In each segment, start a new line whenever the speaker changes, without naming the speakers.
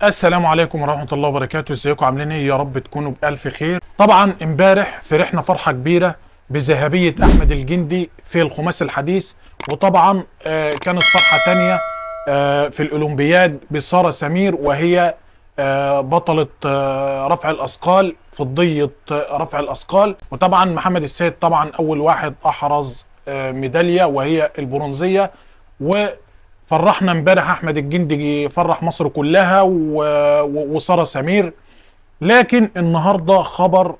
السلام عليكم ورحمة الله وبركاته. ازيكم عاملين ايه؟ يا رب تكونوا بألف خير. طبعا امبارح فرحنا فرحة كبيرة بذهبية احمد الجندي في الخماسي الحديث، وطبعا كانت فرحة تانية في الاولمبياد بسارة سمير، وهي بطلة رفع الاثقال، فضية رفع الاثقال. وطبعا محمد السيد طبعا اول واحد احرز ميدالية وهي البرونزية. فرحنا امبارح احمد الجندي، فرح مصر كلها وسارة سمير. لكن النهارده خبر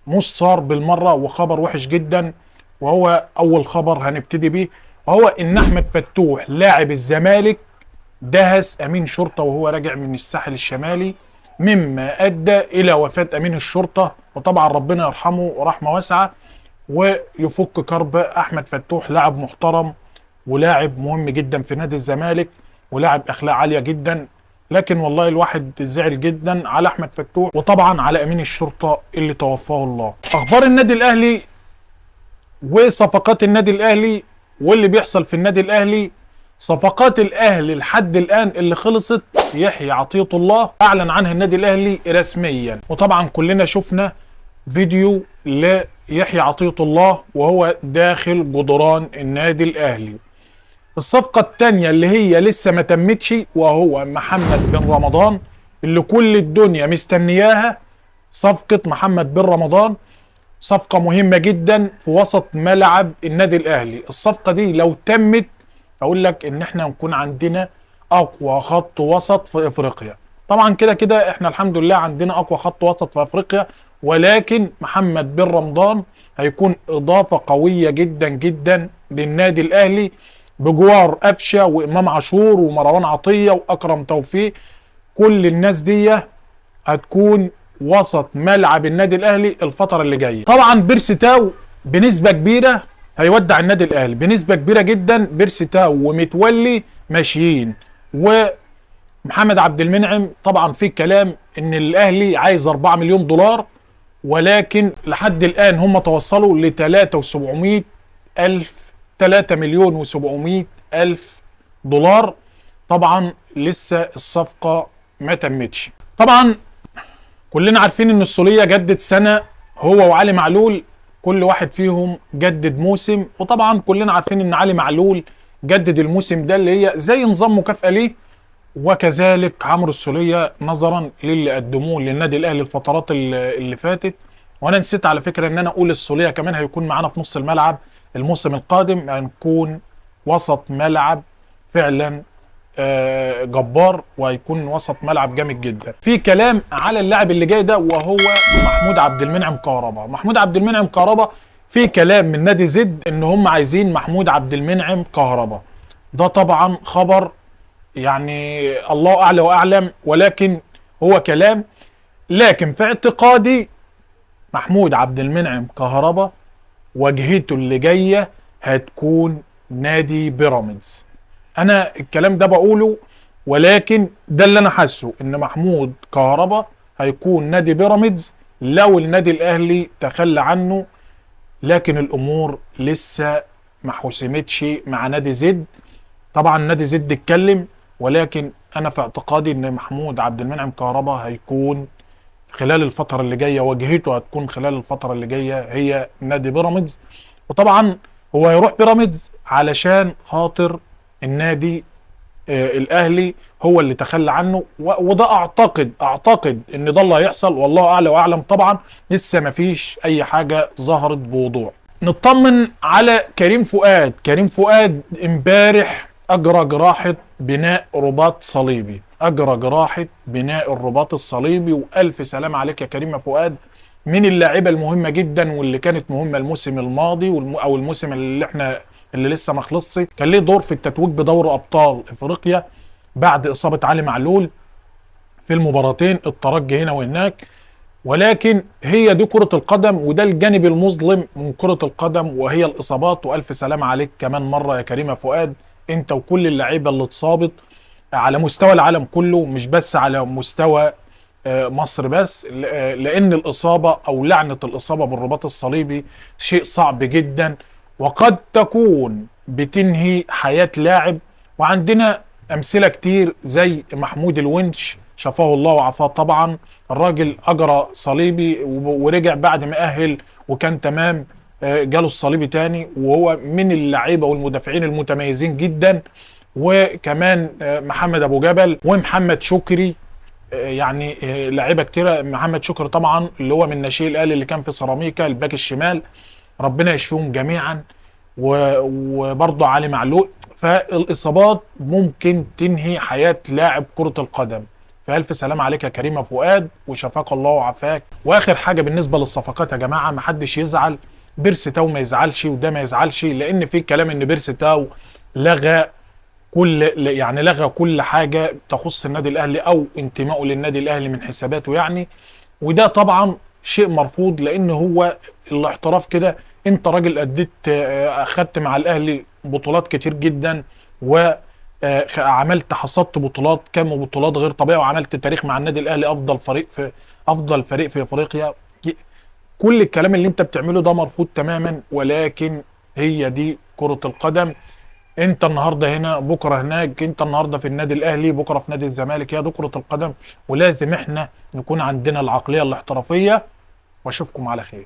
مش صار بالمره، وخبر وحش جدا، وهو اول خبر هنبتدي بيه، وهو ان احمد فتوح لاعب الزمالك دهس امين شرطه وهو راجع من الساحل الشمالي، مما ادى الى وفاه امين الشرطه. وطبعا ربنا يرحمه رحمه واسعه ويفك كرب احمد فتوح، لاعب محترم ولاعب مهم جدا في نادي الزمالك ولاعب اخلاق عاليه جدا. لكن والله الواحد زعل جدا على احمد فتوح، وطبعا على امين الشرطه اللي توفاه الله. اخبار النادي الاهلي وصفقات النادي الاهلي واللي بيحصل في النادي الاهلي. صفقات الاهلي لحد الان اللي خلصت: يحيى عطية الله اعلن عنها النادي الاهلي رسميا، وطبعا كلنا شفنا فيديو ليحيى عطية الله وهو داخل جدران النادي الاهلي. الصفقة التانية اللي هي لسه ما تمتش وهو محمد بن رمضان، اللي كل الدنيا مستنياها. صفقة محمد بن رمضان صفقة مهمة جدا في وسط ملعب النادي الأهلي. الصفقة دي لو تمت أقول لك إن احنا نكون عندنا أقوى خط وسط في أفريقيا. طبعا كده كده احنا الحمد لله عندنا أقوى خط وسط في أفريقيا، ولكن محمد بن رمضان هيكون إضافة قوية جدا جدا للنادي الأهلي، بجوار قفشه وامام عاشور ومروان عطيه واكرم توفيق. كل الناس دي هتكون وسط ملعب النادي الاهلي الفتره اللي جايه. طبعا بيرسي تاو بنسبه كبيره هيودع النادي الاهلي، بنسبه كبيره جدا. بيرسي تاو ومتولي ماشيين، ومحمد عبد المنعم طبعا في كلام ان الاهلي عايز 4 مليون دولار، ولكن لحد الان هم توصلوا ل 3,700 الف 3 مليون و700 الف دولار. طبعا لسه الصفقة ما تمتش. طبعا كلنا عارفين ان السولية جدد سنة، هو وعلي معلول كل واحد فيهم جدد موسم. وطبعا كلنا عارفين ان علي معلول جدد الموسم ده اللي هي زي نظام مكافأة ليه، وكذلك عمرو السولية نظرا للي قدموه للنادي الاهلي الفترات اللي فاتت. وانا نسيت على فكرة ان انا اقول السولية كمان هيكون معانا في نص الملعب الموسم القادم، هنكون وسط ملعب فعلا جبار، وهيكون وسط ملعب جامد جدا. في كلام على اللاعب اللي جاي ده وهو محمود عبد المنعم كهربا. محمود عبد المنعم كهربا في كلام من نادي زد ان هم عايزين محمود عبد المنعم كهربا. ده طبعا خبر يعني الله اعلى واعلم، ولكن هو كلام. لكن في اعتقادي محمود عبد المنعم كهربا واجهته اللي جايه هتكون نادي بيراميدز. انا الكلام ده بقوله، ولكن ده اللي انا حاسه، ان محمود كهربا هيكون نادي بيراميدز لو النادي الاهلي تخلى عنه. لكن الامور لسه ما حسمتش مع نادي زد. طبعا نادي زد اتكلم، ولكن انا في اعتقادي ان محمود عبد المنعم كهربا هيكون خلال الفترة اللي جاية، واجهته هتكون خلال الفترة اللي جاية هي نادي بيراميدز. وطبعا هو هيروح بيراميدز علشان خاطر النادي الاهلي هو اللي تخلى عنه، وده اعتقد ان ده اللي هيحصل، والله اعلى واعلم. طبعا لسه ما فيش اي حاجة ظهرت بوضوح. نطمن على كريم فؤاد. كريم فؤاد امبارح اجرى جراحة بناء رباط صليبي، اجرى جراحة بناء الرباط الصليبي، والف سلام عليك يا كريم فؤاد. من اللاعيبه المهمه جدا واللي كانت مهمه الموسم الماضي او الموسم اللي لسه ما خلصش. كان ليه دور في التتويج بدوري ابطال افريقيا بعد اصابه علي معلول في المباراتين، الترجي هنا وهناك. ولكن هي دي كرة القدم، وده الجانب المظلم من كرة القدم، وهي الإصابات. وألف سلام عليك كمان مرة يا كريم فؤاد، أنت وكل اللعيبة اللي اتصابت على مستوى العالم كله، مش بس على مستوى مصر بس. لأن الإصابة أو لعنة الإصابة بالرباط الصليبي شيء صعب جدا، وقد تكون بتنهي حياة لاعب. وعندنا أمثلة كتير زي محمود الونش شفاه الله وعافاه. طبعا الراجل اجرى صليبي ورجع بعد ما اهل وكان تمام، جاله الصليبي تاني، وهو من اللعيبه والمدافعين المتميزين جدا. وكمان محمد ابو جبل ومحمد شكري، يعني لعيبه كتيره. محمد شكري طبعا اللي هو من ناشئي الاهلي اللي كان في سيراميكا الباك الشمال، ربنا يشفيهم جميعا. وبرضه علي معلول. فالاصابات ممكن تنهي حياه لاعب كره القدم. فالف سلام عليك يا كريم فؤاد، وشفاك الله وعافاك. واخر حاجه بالنسبه للصفقات يا جماعه، ما حدش يزعل، بيرسي تاو ما يزعلش وده ما يزعلش، لان في كلام ان بيرسي تاو لغى لغى كل حاجه تخص النادي الاهلي او انتمائه للنادي الاهلي من حساباته يعني. وده طبعا شيء مرفوض، لان هو الاحتراف كده. انت راجل اديت، اخدت مع الاهلي بطولات كتير جدا، وعملت حصدت بطولات، كم بطولات غير طبيعي، وعملت تاريخ مع النادي الاهلي، افضل فريق في افريقيا. كل الكلام اللي انت بتعمله ده مرفوض تماما، ولكن هي دي كرة القدم. انت النهارده هنا بكره هناك، انت النهارده في النادي الاهلي بكره في نادي الزمالك، هي دي كرة القدم. ولازم احنا نكون عندنا العقلية الاحترافية. واشوفكم على خير.